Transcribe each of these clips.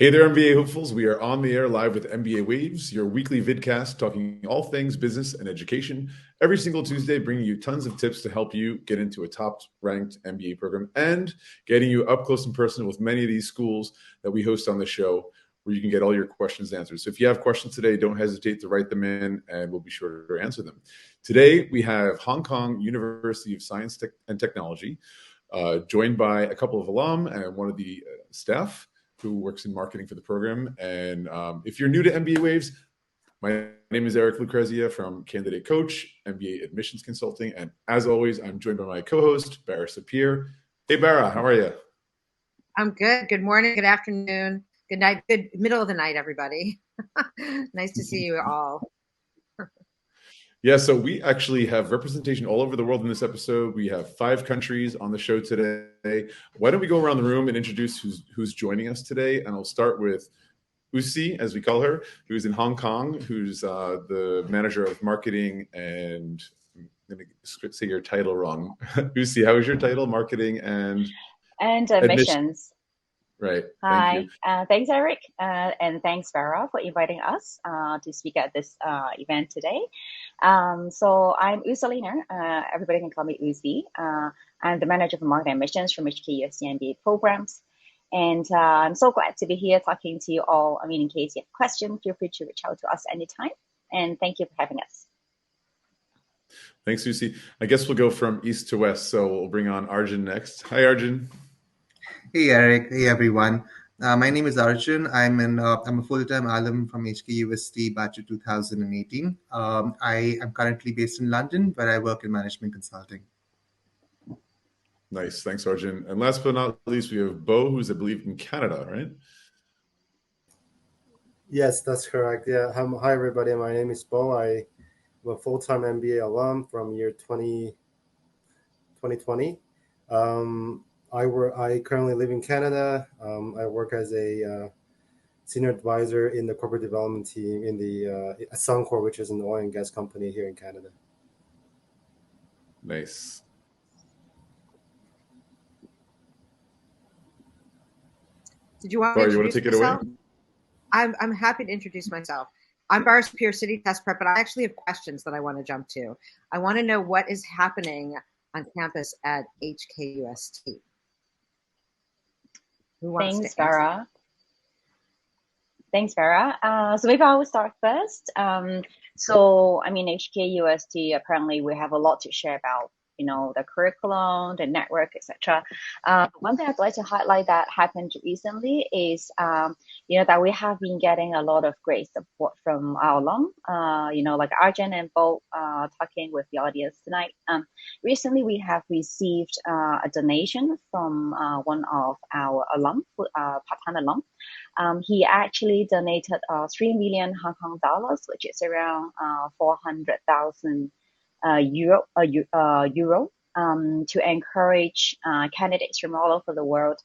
Hey there, MBA hopefuls. We are on the air live with MBA Waves, your weekly vidcast talking all things business and education. Every single Tuesday, bringing you tons of tips to help you get into a top-ranked MBA program and getting you up close and personal with many of these schools that we host on the show, where you can get all your questions answered. So if you have questions today, don't hesitate to write them in, and we'll be sure to answer them. Today, we have Hong Kong University of Science and Technology, joined by a couple of alum and one of the staff who works in marketing for the program. And if you're new to MBA Waves, my name is Eric Lucrezia from Candidate Coach, MBA Admissions Consulting. And as always, I'm joined by my co-host, Bara Sapir. Hey, Bara, how are you? I'm good. Good morning, good afternoon, good night, good middle of the night, everybody. Nice to see you all. Yeah, so we actually have representation all over the world in this episode. We have 5 countries on the show today. Why don't we go around the room and introduce who's joining us today? And I'll start with Usi, as we call her, who's in Hong Kong, who's the manager of marketing and I'm going to say your title wrong. Usi, how is your title? Marketing and admissions. Right. Hi. Thanks, Eric. And thanks, Bara, for inviting us to speak at this event today. So I'm Usilaner. Everybody can call me Uzi. I'm the manager for marketing admissions from HKUST MBA programs. And I'm so glad to be here talking to you all. I mean, in case you have questions, feel free to reach out to us anytime. And thank you for having us. Thanks, Uzi. I guess we'll go from east to west. So we'll bring on Arjun next. Hi, Arjun. Hey, Eric. Hey, everyone. My name is Arjun. I'm a full-time alum from HKUST batch of 2018. I am currently based in London, where I work in management consulting. Nice. Thanks, Arjun. And last but not least, we have Bo, who's, I believe, in Canada, right? Yes, that's correct. Yeah. Hi, everybody. My name is Bo. I'm a full-time MBA alum from year 2020. I currently live in Canada. I work as a senior advisor in the corporate development team in the Suncor, which is an oil and gas company here in Canada. Nice. Did you want Bara, me to you want to take it away? I'm happy to introduce myself. I'm Bara Sapir, City Test Prep, but I actually have questions that I want to jump to. I want to know what is happening on campus at HKUST. Thanks, Bara. So maybe I will start first. So, I mean, HKUST, apparently we have a lot to share about, the curriculum, the network, etc. One thing I'd like to highlight that happened recently is, that we have been getting a lot of great support from our alum, like Arjun and Bo talking with the audience tonight. Recently, we have received a donation from one of our alum, part-time alum. He actually donated 3 million Hong Kong dollars, which is around 400,000 euro, to encourage candidates from all over the world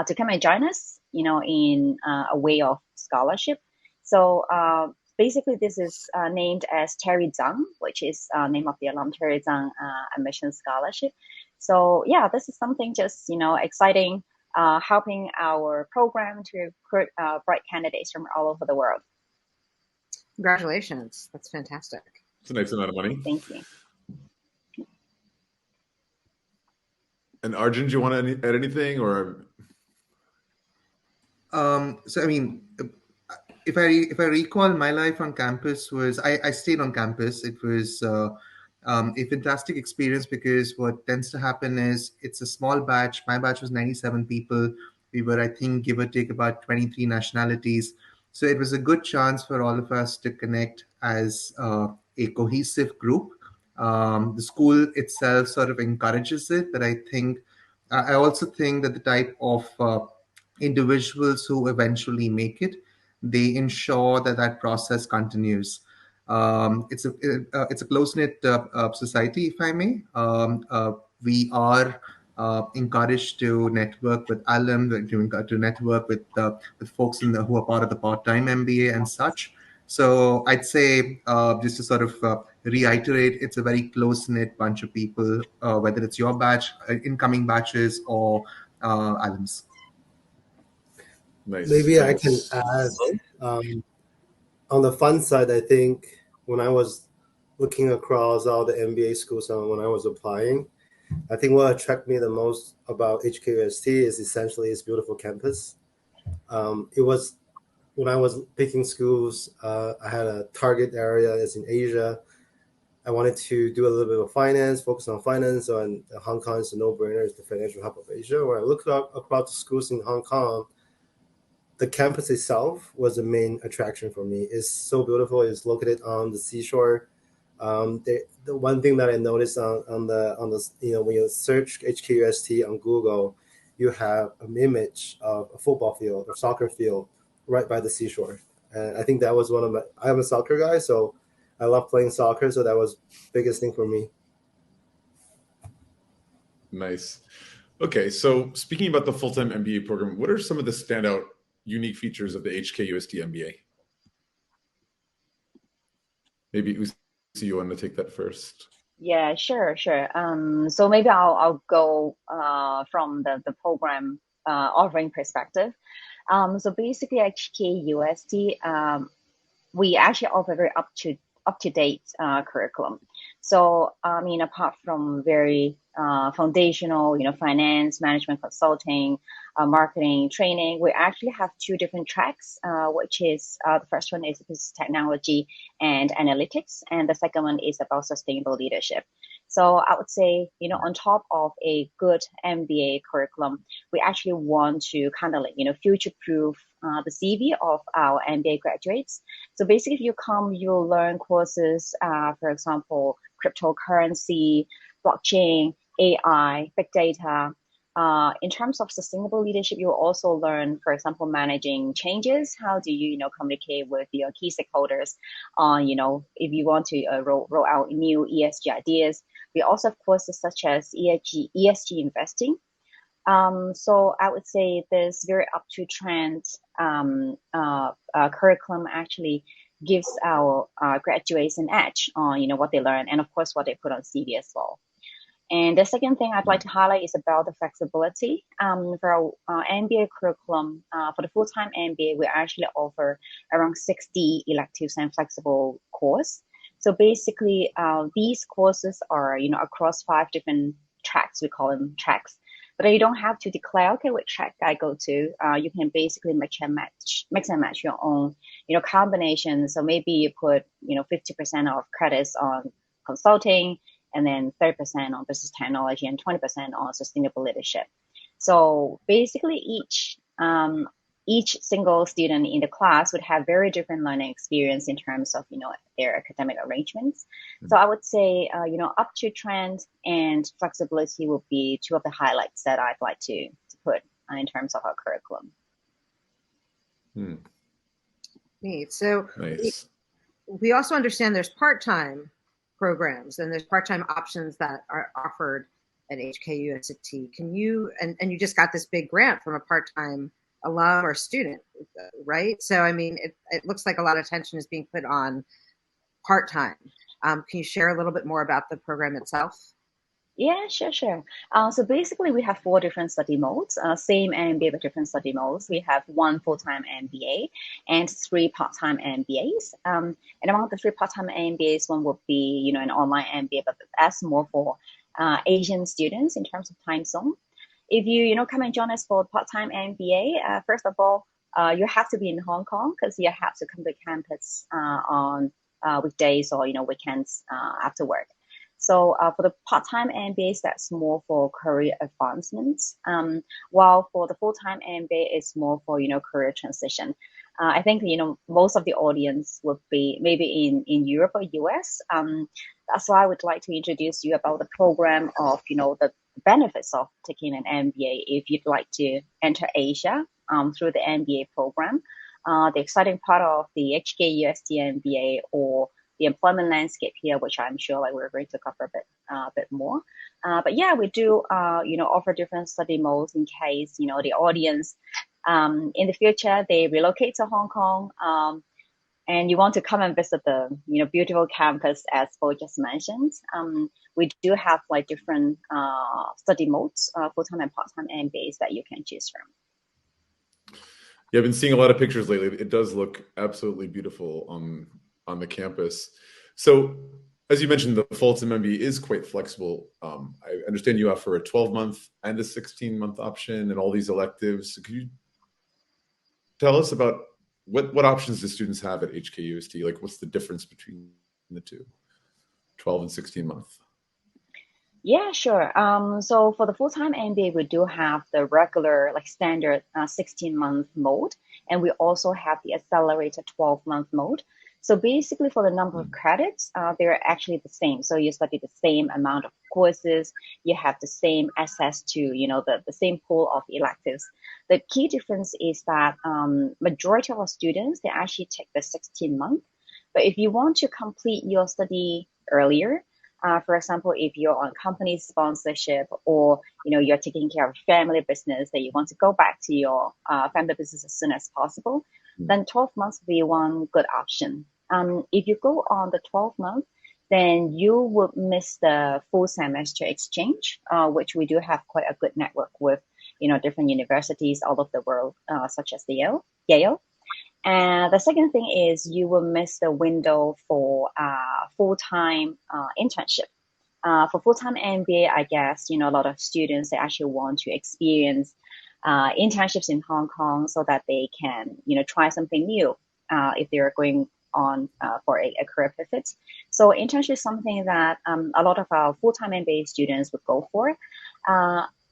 to come and join us, in a way of scholarship. So basically, this is named as Terry Zhang, which is name of the alum, Terry Zhang Admission Scholarship. So yeah, this is something just exciting, helping our program to recruit bright candidates from all over the world. Congratulations! That's fantastic. It's a nice amount of money. Thank you. And Arjun, do you want to add anything, or? So, I mean, if I recall, my life on campus was I stayed on campus. It was a fantastic experience because what tends to happen is it's a small batch. My batch was 97 people. We were, I think, give or take about 23 nationalities. So it was a good chance for all of us to connect as a cohesive group. The school itself sort of encourages it, but I also think that the type of individuals who eventually make it, they ensure that process continues. It's a close-knit society, if I may. We are encouraged to network with alum, to network with folks who are part of the part-time MBA and such. So I'd say, just to sort of reiterate, it's a very close-knit bunch of people, whether it's your batch, incoming batches, or alums. Nice. Maybe I nice. can add, on the fun side, I think when I was looking across all the MBA schools and when I was applying, I think what attracted me the most about HKUST is essentially its beautiful campus. It was when I was picking schools, I had a target area is in Asia. I wanted to do a little bit of finance, focus on finance, and Hong Kong is a no-brainer. It's the financial hub of Asia. When I looked up across the schools in Hong Kong, the campus itself was the main attraction for me. It's so beautiful. It's located on the seashore. The one thing that I noticed on the when you search HKUST on Google, you have an image of a football field or soccer field right by the seashore. And I think that was one of my. I'm a soccer guy, so I love playing soccer. So that was biggest thing for me. Nice. Okay, so speaking about the full-time MBA program, what are some of the standout unique features of the HKUST MBA? Maybe Usi, you want to take that first? Yeah, sure. So maybe I'll go from the program offering perspective. So basically, HKUST, we actually offer very up to date curriculum. So I mean, apart from very foundational, finance, management, consulting, marketing, training, we actually have two different tracks, which is the first one is business technology and analytics, and the second one is about sustainable leadership. So I would say, on top of a good MBA curriculum, we actually want to kind of future-proof the CV of our MBA graduates. So basically, if you come, you'll learn courses, for example, cryptocurrency, blockchain, AI, big data. In terms of sustainable leadership, you'll also learn, for example, managing changes. How do you, communicate with your key stakeholders on, if you want to roll out new ESG ideas. We also have courses such as ESG investing. So I would say this very up-to-trend curriculum actually gives our graduates an edge on, what they learn and, of course, what they put on CV as well. And the second thing I'd like to highlight is about the flexibility. For our MBA curriculum, for the full-time MBA, we actually offer around 60 electives and flexible course. So basically, these courses are, across 5 different tracks. We call them tracks. But you don't have to declare, okay, which track I go to. You can basically mix and match your own, combinations. So maybe you put, 50% of credits on consulting, and then 30% on business technology and 20% on sustainable leadership. So basically each single student in the class would have very different learning experience in terms of, their academic arrangements. Mm-hmm. So I would say, up to trend and flexibility would be two of the highlights that I'd like to put in terms of our curriculum. Neat. So nice. We also understand there's part-time programs and there's part-time options that are offered at HKUST. Can you, and you just got this big grant from a part-time alum or student, right? So, I mean, it looks like a lot of attention is being put on part-time. Can you share a little bit more about the program itself? Yeah, sure. So basically, we have 4 different study modes, same MBA but different study modes. We have 1 full-time MBA and 3 part-time MBAs. And among the 3 part-time MBAs, one would be, an online MBA, but that's more for Asian students in terms of time zone. If you, come and join us for part-time MBA, first of all, you have to be in Hong Kong because you have to come to campus on weekdays or, weekends after work. So for the part-time MBAs, that's more for career advancements, while for the full-time MBA, it's more for, career transition. I think, most of the audience would be maybe in Europe or US. That's why I would like to introduce you about the program of, the benefits of taking an MBA if you'd like to enter Asia through the MBA program. The exciting part of the HKUST MBA or the employment landscape here, which I'm sure we're going to cover a bit more. But yeah, we do, offer different study modes in case, the audience in the future, they relocate to Hong Kong and you want to come and visit the, beautiful campus as Bo just mentioned. We do have different study modes, full-time and part-time MBAs that you can choose from. Yeah, I've been seeing a lot of pictures lately. It does look absolutely beautiful on the campus. So, as you mentioned, the Fulton MBA is quite flexible. I understand you offer a 12-month and a 16-month option and all these electives. So could you tell us about what options do students have at HKUST? Like, what's the difference between the two, 12 and 16 month? Yeah, sure. So for the full-time MBA, we do have the regular, like standard 16-month mode, and we also have the accelerated 12-month mode. So basically for the number of credits, they're actually the same. So you study the same amount of courses, you have the same access to, the same pool of electives. The key difference is that majority of our students, they actually take the 16-month. But if you want to complete your study earlier, for example, if you're on company sponsorship or you're taking care of family business that you want to go back to your family business as soon as possible, then 12 months will be one good option. If you go on the 12 month, then you would miss the full semester exchange, which we do have quite a good network with different universities all over the world, such as Yale. And the second thing is you will miss the window for full-time internship. For full-time MBA, I guess, a lot of students, they actually want to experience internships in Hong Kong so that they can, try something new if they're going on for a career pivot. So internship is something that a lot of our full-time MBA students would go for.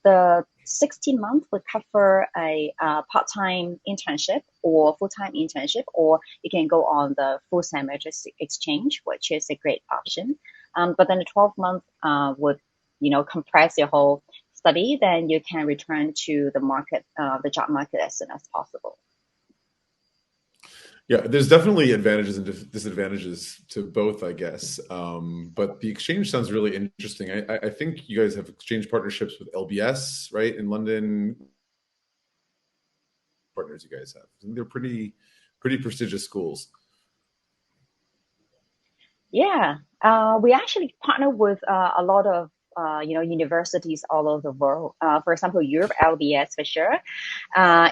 The 16-month would cover a part-time internship or full-time internship, or you can go on the full semester exchange, which is a great option. But then the 12-month would, compress your whole study. Then you can return to the market, the job market as soon as possible. Yeah, there's definitely advantages and disadvantages to both, I guess. But the exchange sounds really interesting. I think you guys have exchange partnerships with LBS, right, in London. Partners you guys have. I think they're pretty prestigious schools. Yeah, we actually partner with a lot of universities all over the world. For example, Europe, LBS for sure.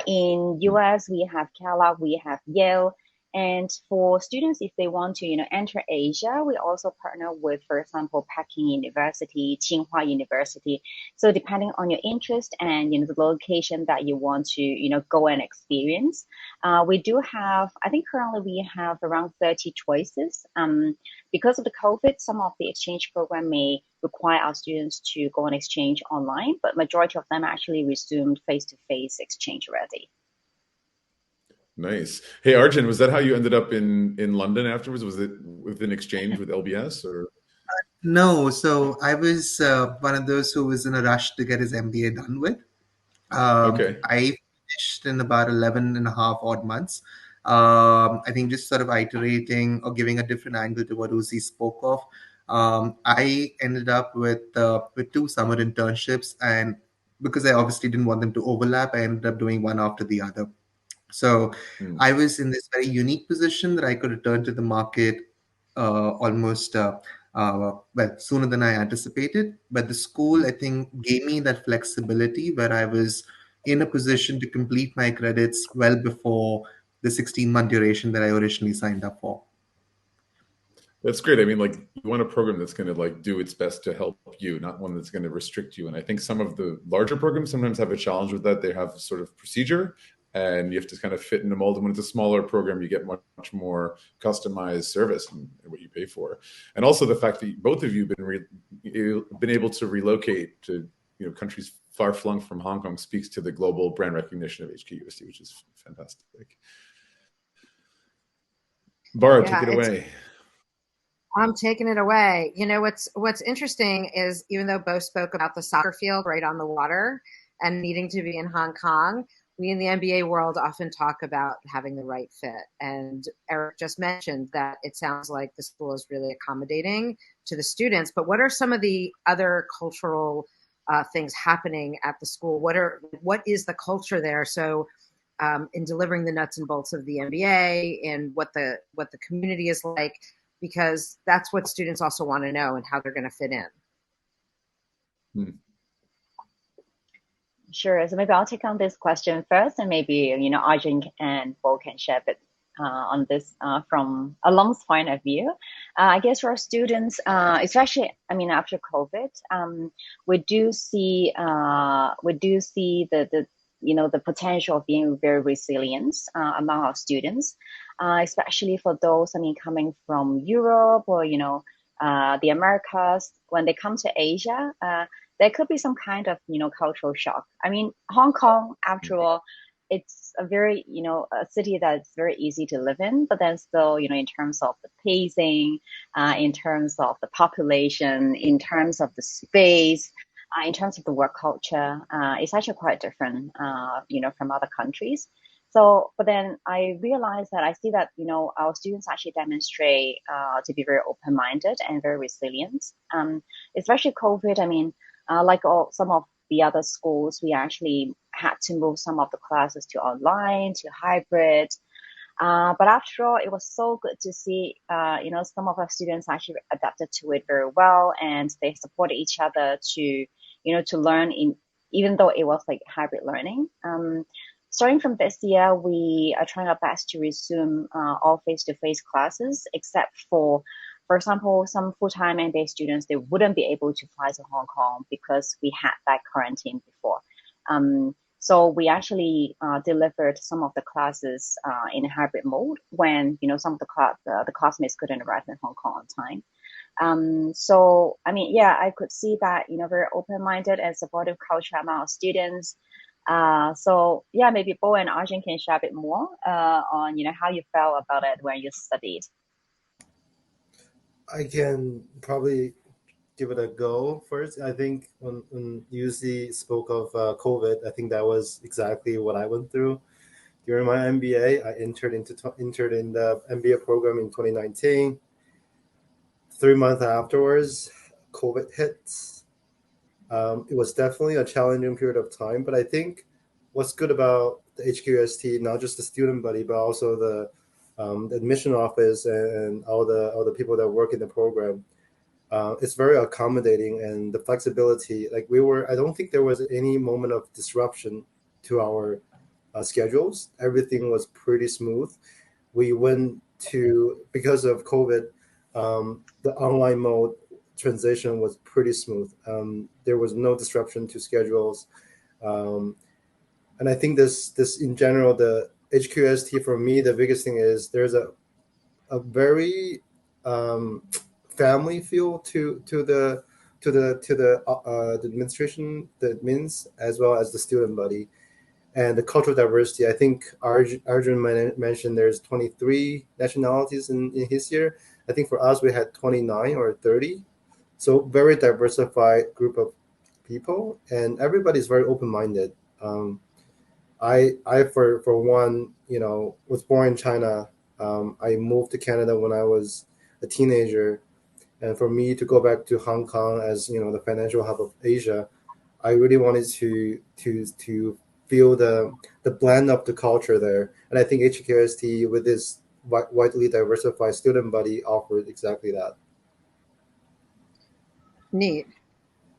In US, we have Kellogg, we have Yale. And for students, if they want to, enter Asia, we also partner with, for example, Peking University, Tsinghua University. So depending on your interest and, the location that you want to, go and experience, we do have, I think currently we have around 30 choices. Because of the COVID, some of the exchange program may require our students to go on exchange online, but majority of them actually resumed face-to-face exchange already. Nice. Hey, Arjun, was that how you ended up in London afterwards? Was it with an exchange with LBS or? No, so I was one of those who was in a rush to get his MBA done with. Okay. I finished in about 11 and a half odd months. I think just sort of iterating or giving a different angle to what Uzi spoke of. I ended up with 2 summer internships, and because I obviously didn't want them to overlap, I ended up doing one after the other. So I was in this very unique position that I could return to the market almost sooner than I anticipated. But the school, I think, gave me that flexibility where I was in a position to complete my credits well before the 16-month duration that I originally signed up for. That's great. I mean, like, you want a program that's going to do its best to help you, not one that's going to restrict you. And I think some of the larger programs sometimes have a challenge with that. They have sort of procedure, and you have to kind of fit in the mold. And when it's a smaller program, you get much more customized service and what you pay for. And also the fact that both of you have been able to relocate to countries far flung from Hong Kong speaks to the global brand recognition of HKUST, which is fantastic. Bara, take it away. I'm taking it away. What's interesting is even though Bo spoke about the soccer field right on the water and needing to be in Hong Kong, we in the MBA world often talk about having the right fit. And Eric just mentioned that it sounds like the school is really accommodating to the students. But what are some of the other cultural things happening at the school? What is the culture there? So in delivering the nuts and bolts of the MBA and what the community is like, because that's what students also want to know and how they're going to fit in. Sure. So maybe I'll take on this question first, and maybe Arjun and Bo can share a bit on this from a alum's point of view. I guess for our students, especially after COVID, we do see the potential of being very resilient among our students, especially for those coming from Europe or the Americas. When they come to Asia, there could be some kind of cultural shock. Hong Kong, after all, it's a very a city that's very easy to live in, but then still in terms of the pacing, in terms of the population, in terms of the space, in terms of the work culture, it's actually quite different from other countries. So, but then I realized that I see that our students actually demonstrate to be very open-minded and very resilient. Especially COVID. Like some of the other schools, we actually had to move some of the classes to online, to hybrid. But after all, it was so good to see, some of our students actually adapted to it very well, and they supported each other to learn even though it was like hybrid learning. Starting from this year, we are trying our best to resume all face-to-face classes, except for example, some full-time MBA students, they wouldn't be able to fly to Hong Kong because we had that quarantine before. So we actually delivered some of the classes in a hybrid mode when some of the classmates couldn't arrive in Hong Kong on time. So I could see that very open-minded and supportive culture among our students. So maybe Bo and Arjun can share a bit more on how you felt about it when you studied. I can probably give it a go first. I think when UC spoke of COVID, I think that was exactly what I went through. During my MBA, I entered in the MBA program in 2019. 3 months afterwards, COVID hits. It was definitely a challenging period of time, but I think what's good about the HKUST, not just the student body, but also the admission office and all the people that work in the program, it's very accommodating, and the flexibility. I don't think there was any moment of disruption to our schedules. Everything was pretty smooth. We went because of COVID, the online mode transition was pretty smooth. There was no disruption to schedules, and I think this in general, the HQST for me, the biggest thing is there's a very family feel to the administration, the admins, as well as the student body, and the cultural diversity. I think Arjun mentioned there's 23 nationalities in his year. I think for us we had 29 or 30, so very diversified group of people, and everybody's very open-minded. I for one, was born in China. I moved to Canada when I was a teenager, and for me to go back to Hong Kong as the financial hub of Asia, I really wanted to feel the blend of the culture there, and I think HKUST with this widely diversified student body offered exactly that. Neat.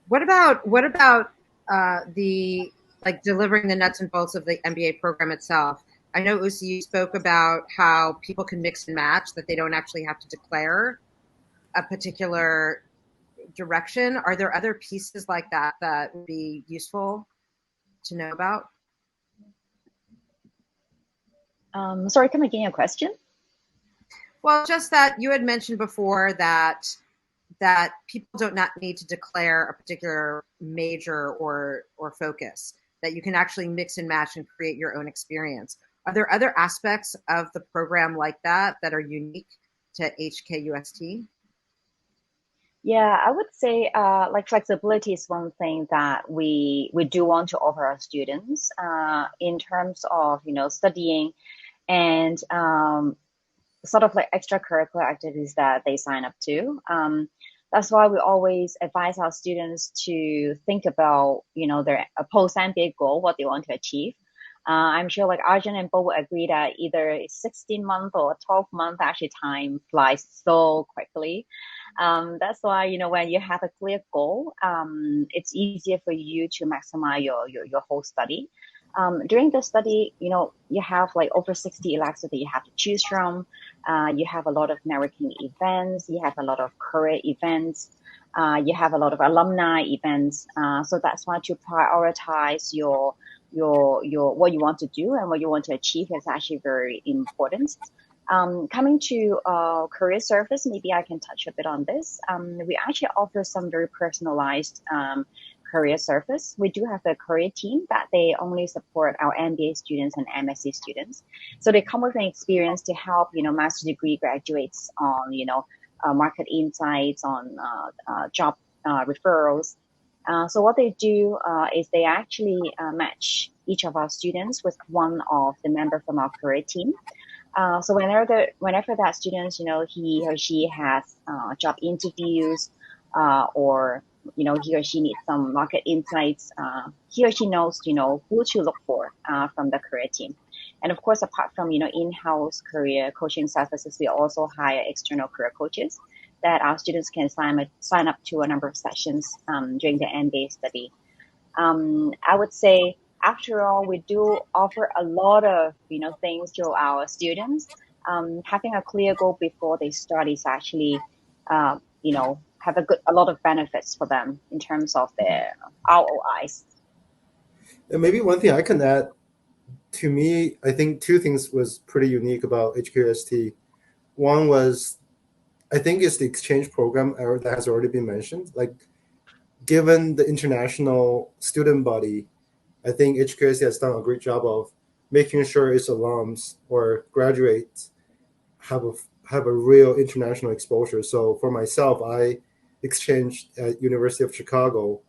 What about the delivering the nuts and bolts of the MBA program itself? I know, Usi, you spoke about how people can mix and match, that they don't actually have to declare a particular direction. Are there other pieces like that that would be useful to know about? Sorry, come again, your question? Well, just that you had mentioned before that people do not need to declare a particular major or focus, that you can actually mix and match and create your own experience. Are there other aspects of the program like that are unique to HKUST? Yeah, I would say flexibility is one thing that we do want to offer our students in terms of studying and sort of like extracurricular activities that they sign up to. That's why we always advise our students to think about their post-MBA goal, what they want to achieve. I'm sure like Arjun and Bo will agree that either 16 month or 12 month actually time flies so quickly. That's why, when you have a clear goal, it's easier for you to maximize your whole study. During the study, you have like over 60 electives that you have to choose from. You have a lot of networking events. You have a lot of career events. You have a lot of alumni events. So that's why to prioritize your what you want to do and what you want to achieve is actually very important. Coming to career service, maybe I can touch a bit on this. We actually offer some very personalized career service. We do have a career team that they only support our MBA students and MSc students. So they come with an experience to help, master degree graduates on, market insights, on job referrals. So what they do is they actually match each of our students with one of the members from our career team. So whenever that student, he or she has job interviews or he or she needs some market insights, he or she knows, who to look for from the career team. And of course, apart from, in-house career coaching services, we also hire external career coaches that our students can sign up to a number of sessions during the MBA study. I would say, after all, we do offer a lot of, things to our students. Having a clear goal before they start is actually, have a lot of benefits for them in terms of their ROIs. And maybe one thing I can add, to me, I think two things was pretty unique about HKUST. One was, I think it's the exchange program that has already been mentioned. Like, given the international student body, I think HKUST has done a great job of making sure its alums or graduates have a real international exposure. So for myself, I exchanged at University of Chicago,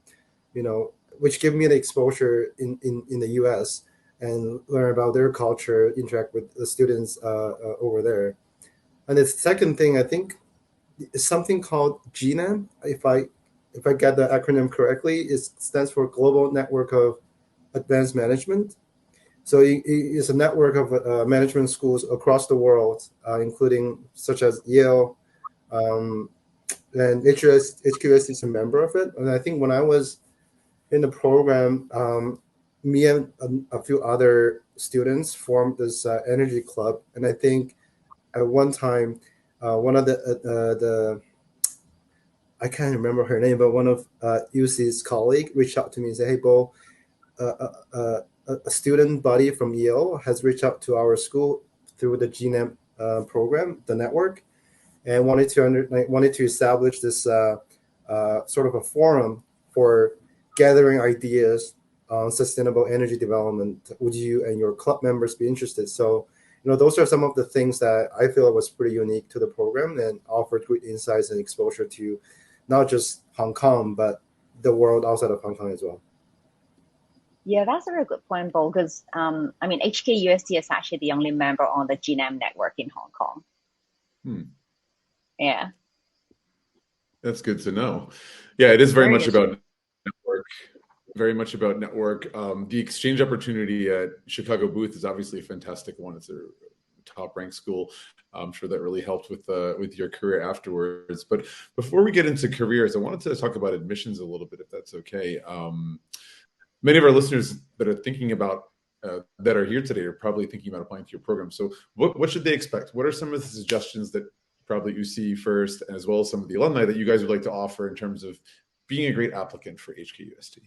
which gave me the exposure in the US and learn about their culture, interact with the students over there. And the second thing, I think, is something called GNAM. If I get the acronym correctly, it stands for Global Network of Advanced Management. So it's a network of management schools across the world, including such as Yale, and HKUST is a member of it. And I think when I was in the program, me and a few other students formed this energy club. And I think at one time, one of the I can't remember her name, but one of UC's colleague reached out to me and said, "Hey, Bo, a student body from Yale has reached out to our school through the GNAM program, the network, and wanted to establish this sort of a forum for gathering ideas on sustainable energy development. Would you and your club members be interested?" So, those are some of the things that I feel was pretty unique to the program and offered good insights and exposure to not just Hong Kong, but the world outside of Hong Kong as well. Yeah, that's a very good point, Bo, because HKUST is actually the only member on the GNAM network in Hong Kong. Yeah. That's good to know. Yeah, it is very much about network. Very much about network. The exchange opportunity at Chicago booth is obviously a fantastic one. It's a top-ranked school. I'm sure that really helped with your career afterwards. But before we get into careers, I wanted to talk about admissions a little bit, if that's okay. Many of our listeners that are thinking about that are here today are probably thinking about applying to your program. So what should they expect? What are some of the suggestions that probably you see first, as well as some of the alumni that you guys would like to offer in terms of being a great applicant for HKUST?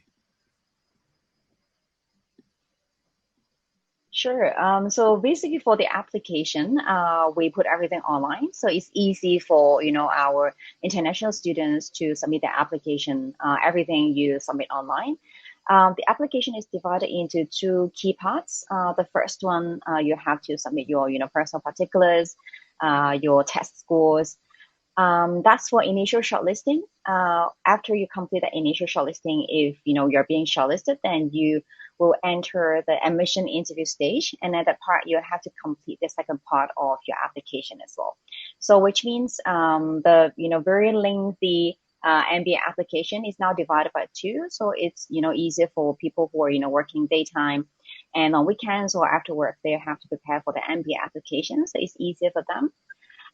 Sure. So basically for the application, we put everything online. So it's easy for, our international students to submit their application. Everything you submit online. The application is divided into two key parts. The first one, you have to submit your, personal particulars, your test scores. That's for initial shortlisting. After you complete the initial shortlisting, if you're being shortlisted, then you will enter the admission interview stage, and at that part you have to complete the second part of your application as well. So which means the very lengthy MBA application is now divided by two, so it's easier for people who are working daytime And on weekends or after work, they have to prepare for the MBA application, so it's easier for them.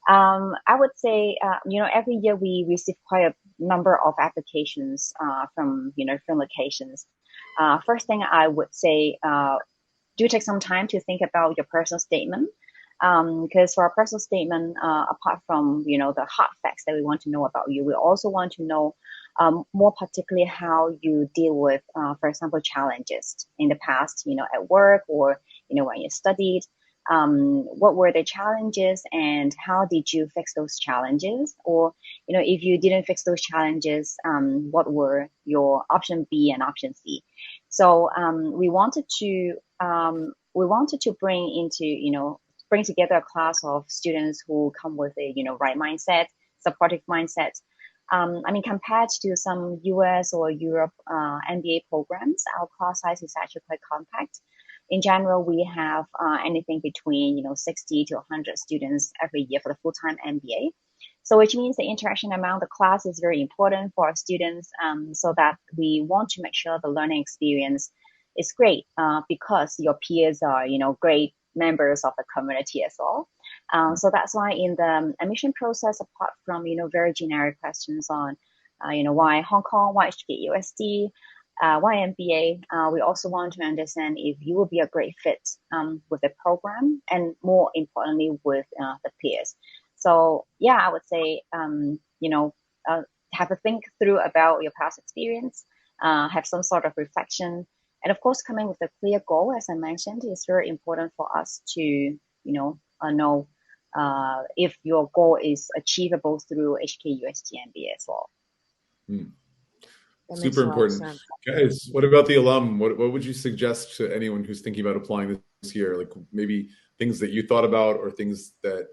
I would say, every year we receive quite a number of applications from different locations. First thing I would say, do take some time to think about your personal statement. Because for a personal statement, apart from the hard facts that we want to know about you, we also want to know more particularly how you deal with, for example, challenges in the past, at work or when you studied. What were the challenges and how did you fix those challenges? Or if you didn't fix those challenges, what were your option B and option C? So we wanted to bring together a class of students who come with a right mindset, supportive mindset. Compared to some US or Europe MBA programs, our class size is actually quite compact. In general, we have anything between 60 to 100 students every year for the full-time MBA. So which means the interaction among the class is very important for our students, so that we want to make sure the learning experience is great, because your peers are great members of the community as well. So that's why in the admission process, apart from very generic questions on why Hong Kong, why HKUST, why MBA, we also want to understand if you will be a great fit with the program and more importantly with the peers. So yeah, I would say have a think through about your past experience, have some sort of reflection. And of course, coming with a clear goal, as I mentioned, is very important for us to, know if your goal is achievable through HKUST MBA as well. Super important. Guys, what about the alum? What would you suggest to anyone who's thinking about applying this year? Like maybe things that you thought about or things that,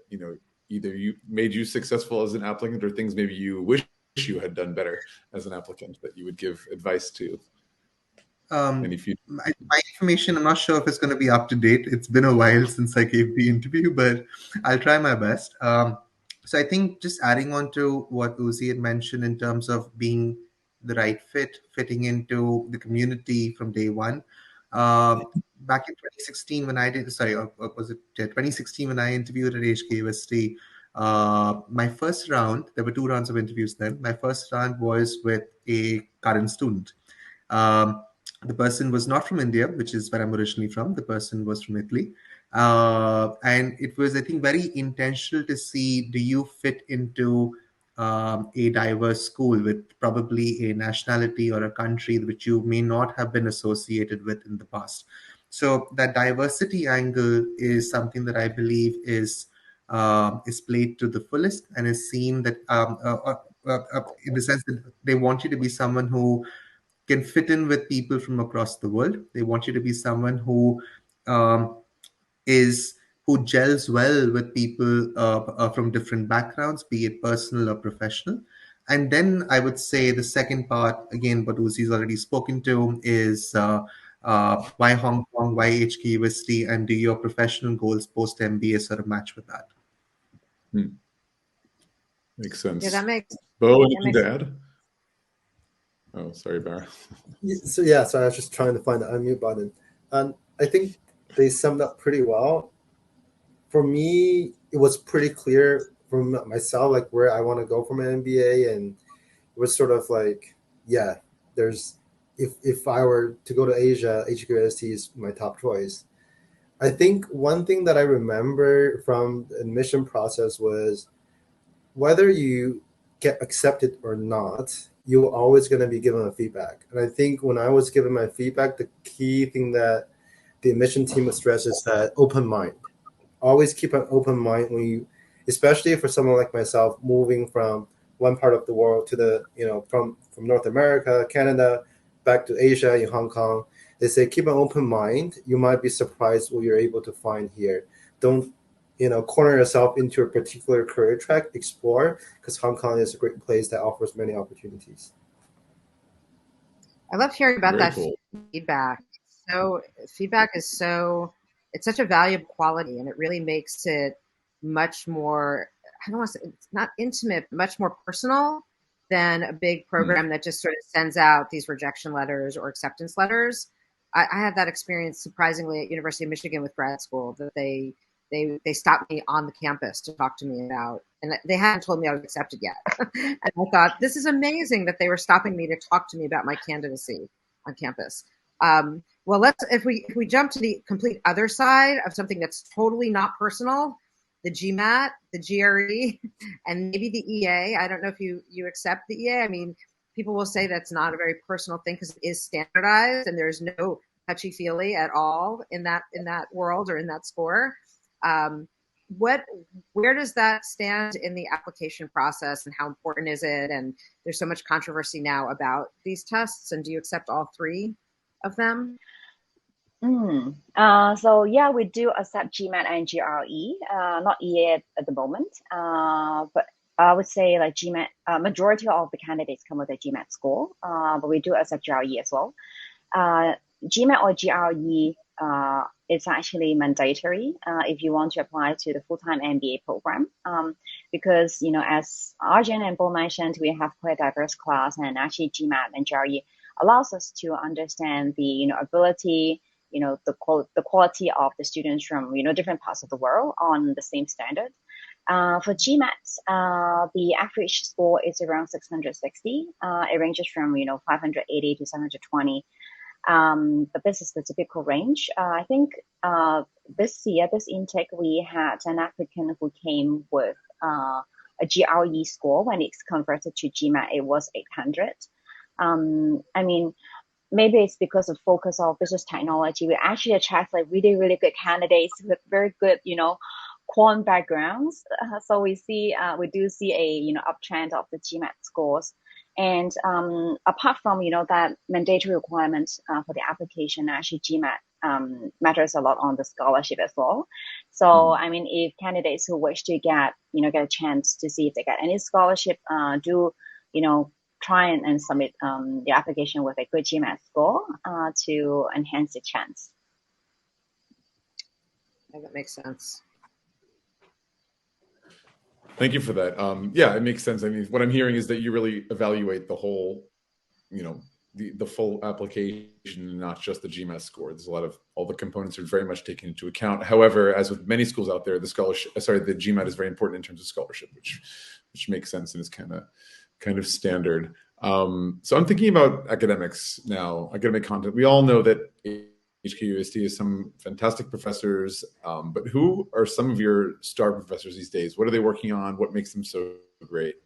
either you made you successful as an applicant or things maybe you wish you had done better as an applicant that you would give advice to? My information, I'm not sure if it's going to be up to date. It's been a while since I gave the interview, but I'll try my best. So I think just adding on to what Uzi had mentioned in terms of being the right fit, fitting into the community from day one. Back in 2016, when I did, was it 2016 when I interviewed at HKUST? My first round, there were 2 rounds of interviews then. My first round was with a current student. The person was not from India, which is where I'm originally from. The person was from Italy. And it was, I think, very intentional to see, do you fit into a diverse school with probably a nationality or a country which you may not have been associated with in the past. So that diversity angle is something that I believe is played to the fullest and is seen that in the sense that they want you to be someone who can fit in with people from across the world. They want you to be someone who gels well with people from different backgrounds, be it personal or professional. And then I would say the second part, again, what Uzi's already spoken to, is why Hong Kong, why HKUST, and do your professional goals post MBA sort of match with that? Makes sense. Yeah, that makes. Bo, anything to add? Oh, sorry, Bara. So I was just trying to find the unmute button. And I think they summed up pretty well. For me, it was pretty clear from myself, like where I want to go from an MBA. And it was sort of like, if I were to go to Asia, HKUST is my top choice. I think one thing that I remember from the admission process was whether you get accepted or not, you're always going to be given a feedback. And I think when I was given my feedback, the key thing that the admission team would stress is that open mind. Always keep an open mind when you, especially for someone like myself, moving from one part of the world to the, from North America, Canada, back to Asia, in Hong Kong. They say, keep an open mind. You might be surprised what you're able to find here. Don't, corner yourself into a particular career track, explore, because Hong Kong is a great place that offers many opportunities. I love hearing about Very that cool. feedback. So feedback is it's such a valuable quality, and it really makes it much more, I don't want to say, it's not intimate, but much more personal than a big program that just sort of sends out these rejection letters or acceptance letters. I had that experience surprisingly at University of Michigan with grad school, that they stopped me on the campus to talk to me about, and they hadn't told me I was accepted yet. And I thought, this is amazing that they were stopping me to talk to me about my candidacy on campus. Well, if we jump to the complete other side of something that's totally not personal, the GMAT, the GRE, and maybe the EA. I don't know if you accept the EA. I mean, people will say that's not a very personal thing because it is standardized and there's no touchy-feely at all in that world or in that score. Where does that stand in the application process, and how important is it? And there's so much controversy now about these tests. And do you accept all three of them? So yeah, we do accept GMAT and GRE, not EA at the moment. But I would say like GMAT, majority of the candidates come with a GMAT score, but we do accept GRE as well. GMAT or GRE, it's actually mandatory if you want to apply to the full-time MBA program, because, you know, as Arjun and Bo mentioned, we have quite a diverse class, and actually GMAT and GRE allows us to understand the, you know, ability, you know, the quality of the students from, you know, different parts of the world on the same standard. For GMAT, the average score is around 660. It ranges from, you know, 580 to 720. But this is the typical range. I think this year, this intake, we had an applicant who came with a GRE score. When it's converted to GMAT, it was 800. I mean, maybe it's because of focus of business technology. We actually attract like really, really good candidates with very good, you know, quant backgrounds. So we do see a, you know, uptrend of the GMAT scores. And apart from, you know, that mandatory requirement for the application, actually GMAT matters a lot on the scholarship as well. So, I mean, if candidates who wish to get a chance to see if they get any scholarship, do, you know, try and submit the application with a good GMAT score to enhance the chance. Yeah, that makes sense. Thank you for that. Yeah, it makes sense. I mean, what I'm hearing is that you really evaluate the whole, you know, the full application, not just the GMAT score. There's a lot of, all the components are very much taken into account. However, as with many schools out there, the GMAT is very important in terms of scholarship, which makes sense and is kind of standard. So I'm thinking about academics now, academic content. We all know that HKUST has some fantastic professors, but who are some of your star professors these days? What are they working on? What makes them so great?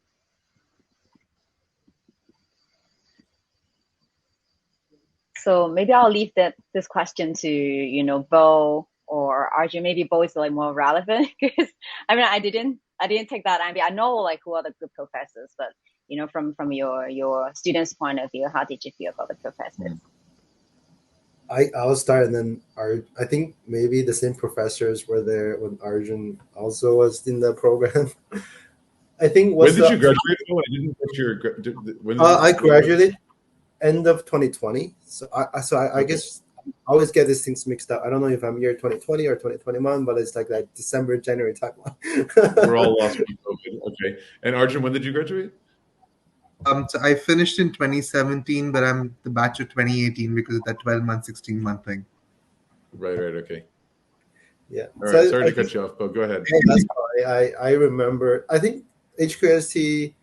So maybe I'll leave this question to, you know, Bo or Arjun. Maybe Bo is like more relevant because I mean I didn't take that MBA. I know like who are the good professors, but you know, from your students' point of view, how did you feel about the professors? I'll start, and then I think maybe the same professors were there when Arjun also was in the program. I think. When did you graduate? Oh, I didn't get I graduated end of 2020. So I guess I always get these things mixed up. I don't know if I'm year 2020 or 2021, but it's like that December, January timeline. We're all lost with COVID. Okay. And Arjun, when did you graduate? So I finished in 2017, but I'm the batch of 2018 because of that 12-month, 16-month thing. Right. Okay. Yeah. All right. Sorry to cut you off, but go ahead. Yeah, that's fine. I remember. I think HKUST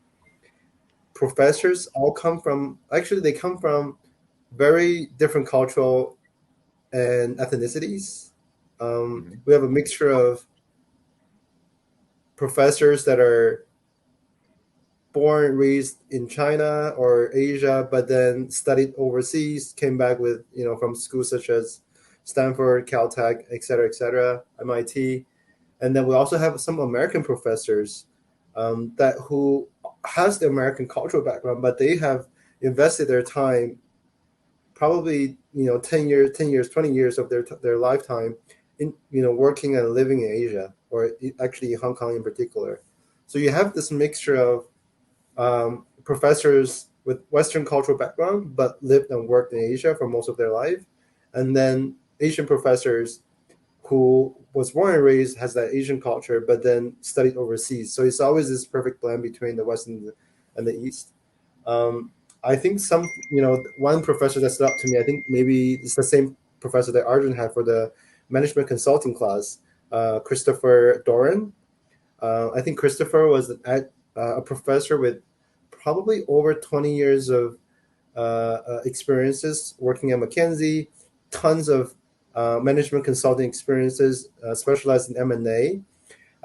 professors all come from. Actually, they come from very different cultural and ethnicities. We have a mixture of professors that are born and raised in China or Asia, but then studied overseas, came back with, you know, from schools such as Stanford, Caltech, et cetera, MIT. And then we also have some American professors who has the American cultural background, but they have invested their time, probably, you know, 10 years, 20 years of their lifetime in, you know, working and living in Asia, or actually Hong Kong in particular. So you have this mixture of professors with Western cultural background, but lived and worked in Asia for most of their life. And then Asian professors who was born and raised, has that Asian culture, but then studied overseas. So it's always this perfect blend between the West and the East. I think one professor that stood up to me, I think maybe it's the same professor that Arjun had for the management consulting class, Christopher Doran. I think Christopher was a professor with probably over 20 years of experiences working at McKinsey, tons of management consulting experiences, specialized in M&A.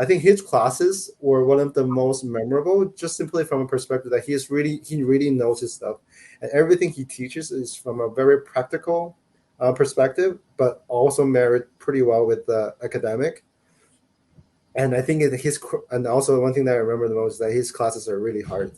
I think his classes were one of the most memorable, just simply from a perspective that he really knows his stuff, and everything he teaches is from a very practical perspective, but also married pretty well with the academic. And I think and also one thing that I remember the most is that his classes are really hard.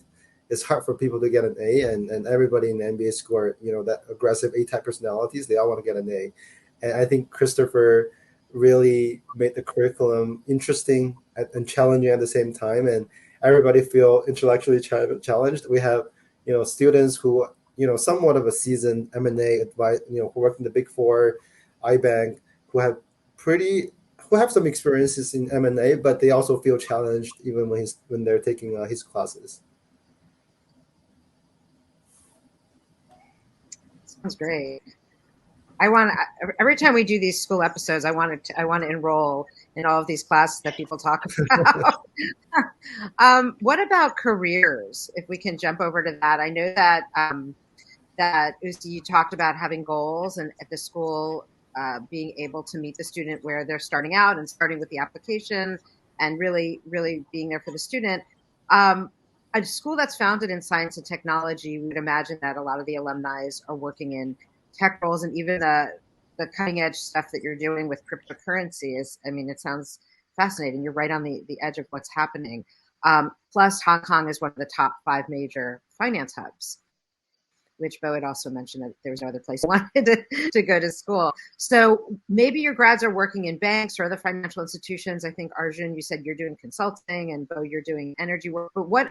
It's hard for people to get an A, and everybody in the MBA school are, that aggressive A-type personalities, they all want to get an A. And I think Christopher really made the curriculum interesting and challenging at the same time, and everybody feel intellectually challenged. We have, students who, somewhat of a seasoned M&A advice, who work in the Big Four, iBank, who have some experiences in M&A, but they also feel challenged even when they're taking his classes. Sounds great. Every time we do these school episodes, I want to enroll in all of these classes that people talk about. What about careers? If we can jump over to that, I know that that Usi, you talked about having goals and at the school being able to meet the student where they're starting out and starting with the application and really, really being there for the student. A school that's founded in science and technology, we would imagine that a lot of the alumni are working in tech roles, and even the cutting edge stuff that you're doing with cryptocurrency it sounds fascinating. You're right on the edge of what's happening. Plus, Hong Kong is one of the top 5 major finance hubs, which Bo had also mentioned that there was no other place I wanted to go to school. So maybe your grads are working in banks or other financial institutions. I think, Arjun, you said you're doing consulting, and Bo, you're doing energy work. But what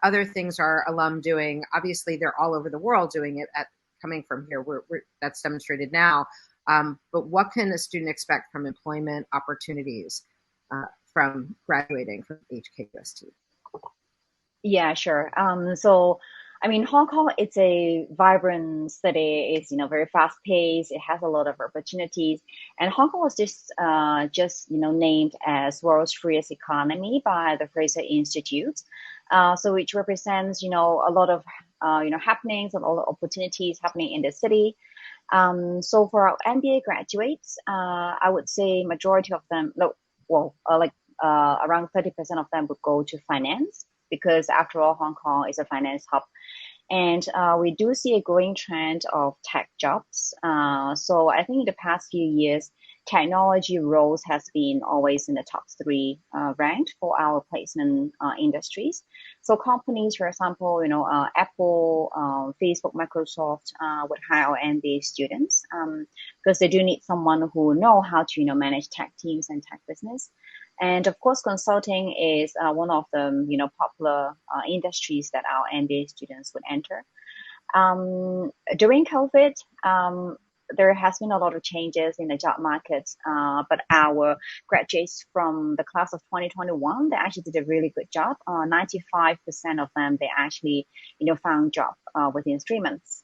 other things are alum doing? Obviously, they're all over the world doing it coming from here. That's demonstrated now. But what can a student expect from employment opportunities from graduating from HKUST? Yeah, sure. So, Hong Kong, it's a vibrant city. It's, very fast paced. It has a lot of opportunities. And Hong Kong was just named as world's freest economy by the Fraser Institute. So which represents, a lot of, happenings and all the opportunities happening in the city. So for our MBA graduates, I would say majority of them, around 30% of them would go to finance, because after all, Hong Kong is a finance hub. And we do see a growing trend of tech jobs. So I think in the past few years, technology roles has been always in the top 3 ranked for our placement industries. So companies, for example, Apple, Facebook, Microsoft would hire MBA students because they do need someone who know how to manage tech teams and tech business. And of course, consulting is one of the popular industries that our MBA students would enter. During COVID, there has been a lot of changes in the job market, but our graduates from the class of 2021, they actually did a really good job. 95% of them, they actually, found job within 3 months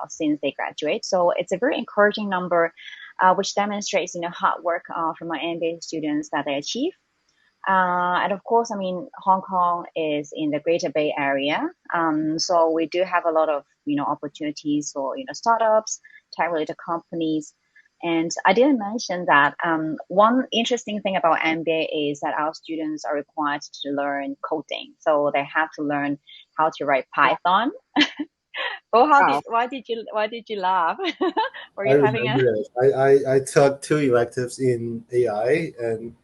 since they graduate. So it's a very encouraging number, which demonstrates, hard work from our MBA students that they achieve. And of course, Hong Kong is in the Greater Bay Area. So we do have a lot of, opportunities for, startups, tech-related companies. And I didn't mention that one interesting thing about MBA is that our students are required to learn coding. So they have to learn how to write Python. Oh, why did you laugh? Were you having I took 2 electives in AI, and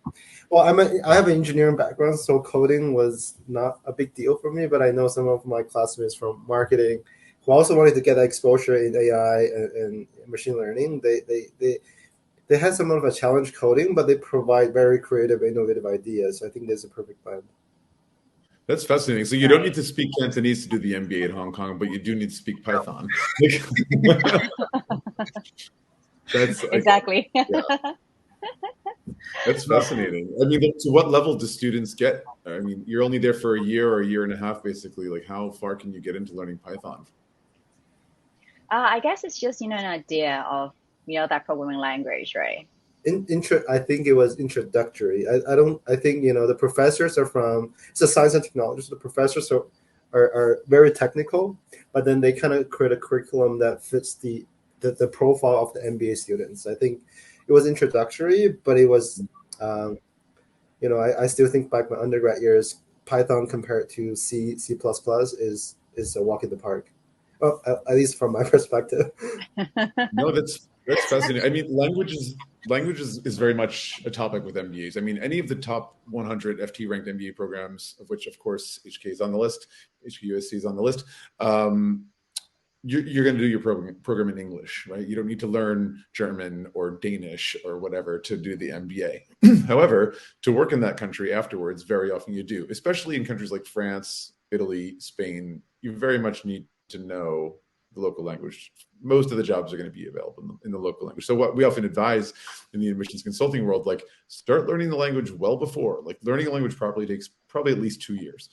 I have an engineering background, so coding was not a big deal for me. But I know some of my classmates from marketing who also wanted to get exposure in AI and machine learning. They had some of a challenge coding, but they provide very creative, innovative ideas. So I think there's a perfect blend. That's fascinating. So you don't need to speak Cantonese to do the MBA in Hong Kong, but you do need to speak Python. That's exactly. Yeah. That's fascinating. To what level do students get? You're only there for a year or a year and a half, basically. Like, how far can you get into learning Python? I guess it's just, an idea of, that programming language, right? I think it was introductory. I think, the professors are from, it's a science and technology, so the professors are very technical, but then they kind of create a curriculum that fits the profile of the MBA students. I think it was introductory, but it was, I still think back my undergrad years, Python compared to C++ is a walk in the park. Well, at least from my perspective. No, that's fascinating. I mean, language is very much a topic with MBAs. I mean, any of the top 100 FT ranked MBA programs, of which, of course, HK is on the list, HKUST is on the list. You're going to do your program in English, right? You don't need to learn German or Danish or whatever to do the MBA. However, to work in that country afterwards, very often you do, especially in countries like France, Italy, Spain. You very much need to know the local language. Most of the jobs are going to be available in the local language. So what we often advise in the admissions consulting world, like start learning the language well before. Like learning a language properly takes probably at least 2 years.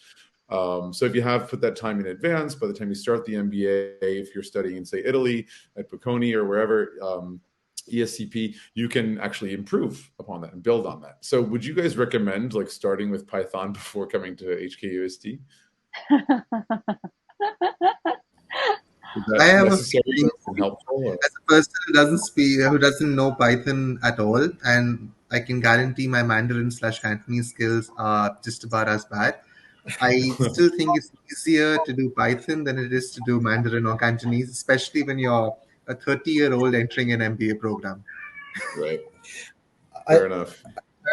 So if you have put that time in advance, by the time you start the MBA, if you're studying in, say, Italy at Bocconi or wherever, ESCP, you can actually improve upon that and build on that. So would you guys recommend like starting with Python before coming to HKUST? I have a feeling helpful, as a person who doesn't know Python at all, and I can guarantee my Mandarin / Cantonese skills are just about as bad. I still think it's easier to do Python than it is to do Mandarin or Cantonese, especially when you're a 30-year-old entering an MBA program. Right. Fair enough.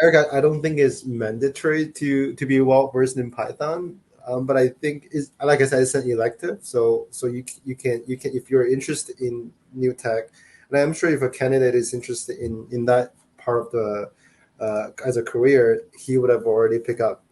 Eric, I don't think it's mandatory to be well versed in Python. But I think is, like I said, it's an elective, so you can if you're interested in new tech, and I'm sure if a candidate is interested in that part of the as a career, he would have already picked up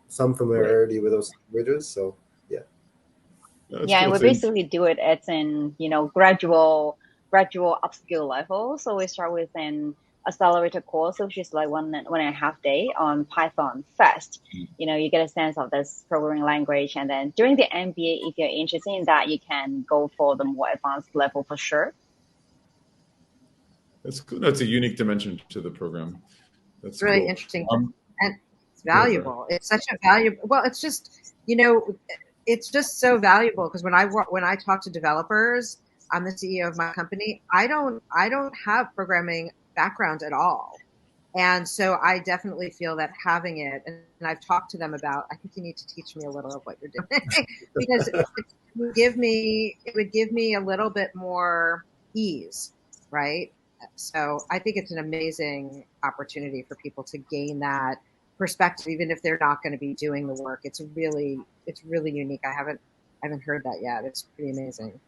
some familiarity with those languages. So yeah, and we basically do it at an gradual upskill level. So we start with an accelerated course, which is like 1.5 day on Python first. You get a sense of this programming language, and then during the MBA, if you're interested in that, you can go for the more advanced level for sure. That's cool. That's a unique dimension to the program. That's really cool. Interesting, and it's valuable. It's such a valuable. Well, it's just it's just so valuable because when I talk to developers, I'm the CEO of my company. I don't have programming background at all. And so I definitely feel that having it, and I've talked to them about, I think you need to teach me a little of what you're doing because it would give me a little bit more ease, right? So I think it's an amazing opportunity for people to gain that perspective, even if they're not going to be doing the work. It's really unique. I haven't heard that yet. It's pretty amazing.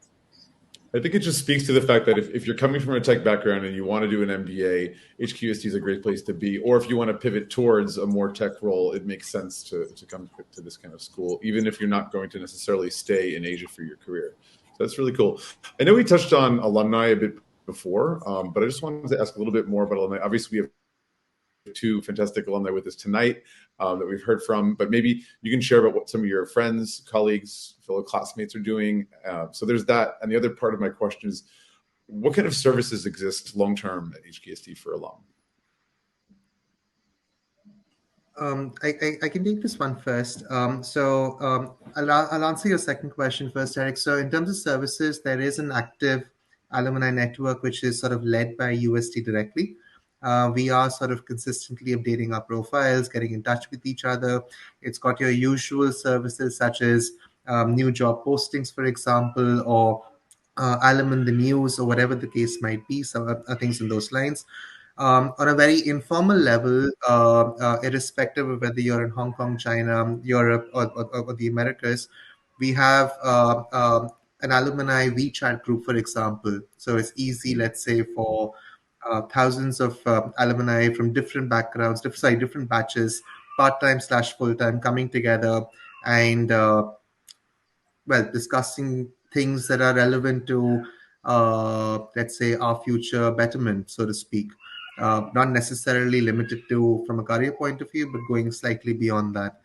I think it just speaks to the fact that if you're coming from a tech background and you want to do an MBA, HKUST is a great place to be. Or if you want to pivot towards a more tech role, it makes sense to come to this kind of school, even if you're not going to necessarily stay in Asia for your career. So that's really cool. I know we touched on alumni a bit before, but I just wanted to ask a little bit more about alumni. Obviously, we have 2 fantastic alumni with us tonight that we've heard from, but maybe you can share about what some of your friends, colleagues, fellow classmates are doing. So there's that. And the other part of my question is, what kind of services exist long-term at HKUST for alum? I can take this one first. I'll answer your second question first, Eric. So in terms of services, there is an active alumni network, which is sort of led by UST directly. We are sort of consistently updating our profiles, getting in touch with each other. It's got your usual services such as new job postings, for example, or alum in the news, or whatever the case might be, some things in those lines. On a very informal level, irrespective of whether you're in Hong Kong, China, Europe, or the Americas, we have an alumni WeChat group, for example. So it's easy, let's say, for thousands of alumni from different backgrounds, different batches, part-time / full-time, coming together and discussing things that are relevant to, let's say, our future betterment, so to speak. Not necessarily limited to from a career point of view, but going slightly beyond that.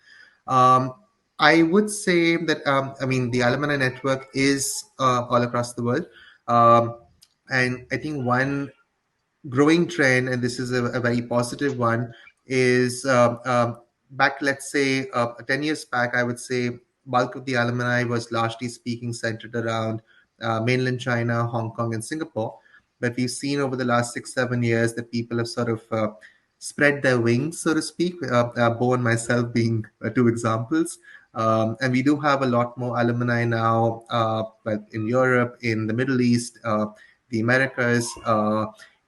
I would say that, the alumni network is all across the world. And I think one growing trend, and this is a very positive one, is back, let's say, 10 years back, I would say bulk of the alumni was largely speaking centered around mainland China, Hong Kong, and Singapore. But we've seen over the last 6-7 years that people have sort of spread their wings, so to speak, Bo and myself being two examples. And we do have a lot more alumni now, but in Europe, in the Middle East, the Americas.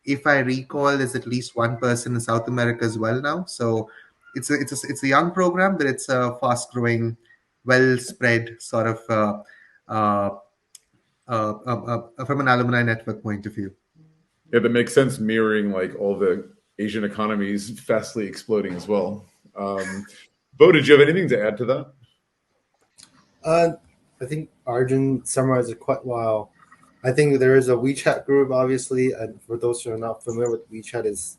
If I recall, there's at least one person in South America as well now. So it's a young program, but it's a fast growing, well spread sort of from an alumni network point of view. Yeah, that makes sense. Mirroring like all the Asian economies fastly exploding as well. Bo, did you have anything to add to that? I think Arjun summarized it quite well. I think there is a WeChat group, obviously, and for those who are not familiar with WeChat, is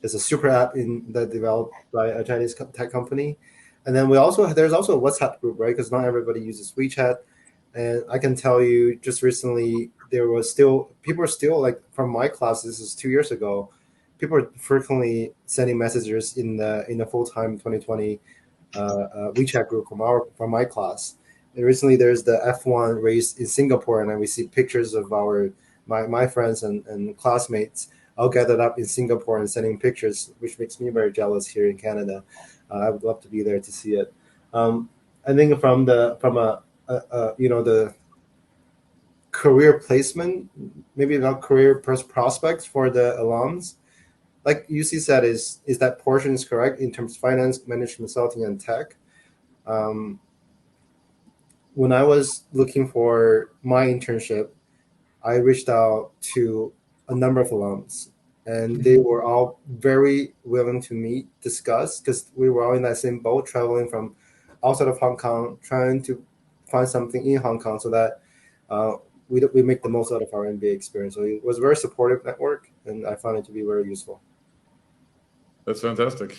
a super app that developed by a Chinese tech company. And then there's also a WhatsApp group, right? Because not everybody uses WeChat. And I can tell you, just recently, people are still like from my class. This is 2 years ago. People are frequently sending messages in the full-time 2020 WeChat group from my class. And recently, there's the F1 race in Singapore, and then we see pictures of my friends and classmates all gathered up in Singapore and sending pictures, which makes me very jealous here in Canada. I would love to be there to see it. I think from the career placement, maybe not career prospects for the alums, like UC said, is that portion is correct in terms of finance, management, consulting, and tech. When I was looking for my internship, I reached out to a number of alums, and they were all very willing to discuss, because we were all in that same boat, traveling from outside of Hong Kong, trying to find something in Hong Kong so that we make the most out of our MBA experience. So it was a very supportive network, and I found it to be very useful. That's fantastic.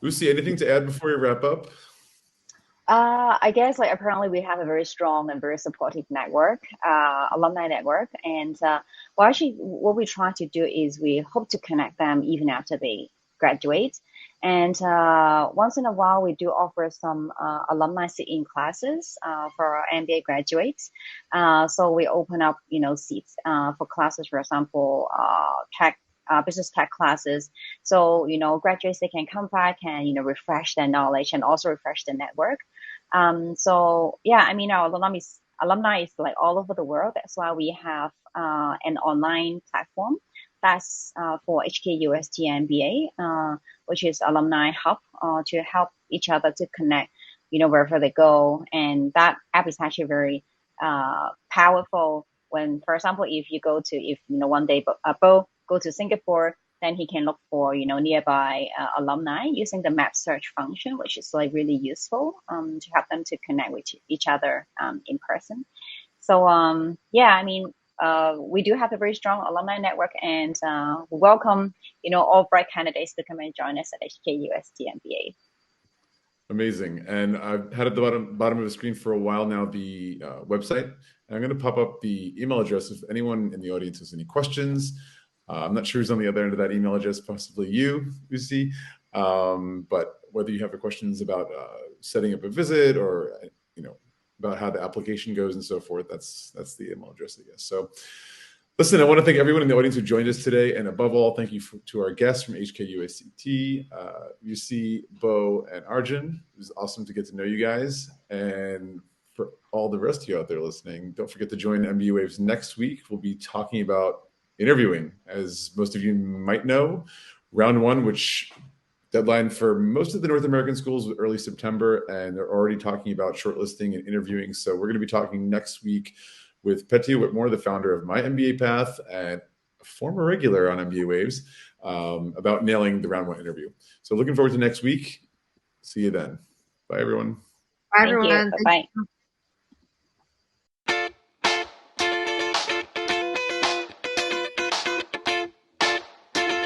Usi, anything to add before we wrap up? I guess apparently we have a very strong and very supportive network, alumni network, and what we try to do is we hope to connect them even after they graduate. And once in a while, we do offer some alumni sit-in classes for our MBA graduates. So we open up, seats for classes, for example, business tech classes. So, graduates, they can come back and, refresh their knowledge and also refresh their network. So yeah, I mean, our alumni is like all over the world. That's why we have an online platform that's for HKUST MBA, which is Alumni Hub, to help each other to connect, wherever they go. And that app is actually very powerful. When, for example, if one day Bo go to Singapore, then he can look for, nearby alumni using the map search function, which is really useful to help them to connect with each other in person. So yeah, I mean, we do have a very strong alumni network, and we welcome, all bright candidates to come and join us at HKUST MBA. Amazing. And I've had at the bottom of the screen for a while now the website. And I'm going to pop up the email address if anyone in the audience has any questions. I'm not sure who's on the other end of that email address, possibly you, Usi. But whether you have questions about setting up a visit or, about how the application goes and so forth, that's the email address, I guess. So listen, I want to thank everyone in the audience who joined us today. And above all, thank you to our guests from HKUST, Usi, Bo, and Arjun. It was awesome to get to know you guys. And for all the rest of you out there listening, don't forget to join MBA Waves next week. We'll be talking about interviewing. As most of you might know, round one, which deadline for most of the North American schools was early September, and they're already talking about shortlisting and interviewing. So we're going to be talking next week with Petya Whitmore, the founder of My MBA Path and a former regular on MBA Waves, about nailing the round one interview. So looking forward to next week. See you then. Bye, everyone. Bye, everyone. Bye.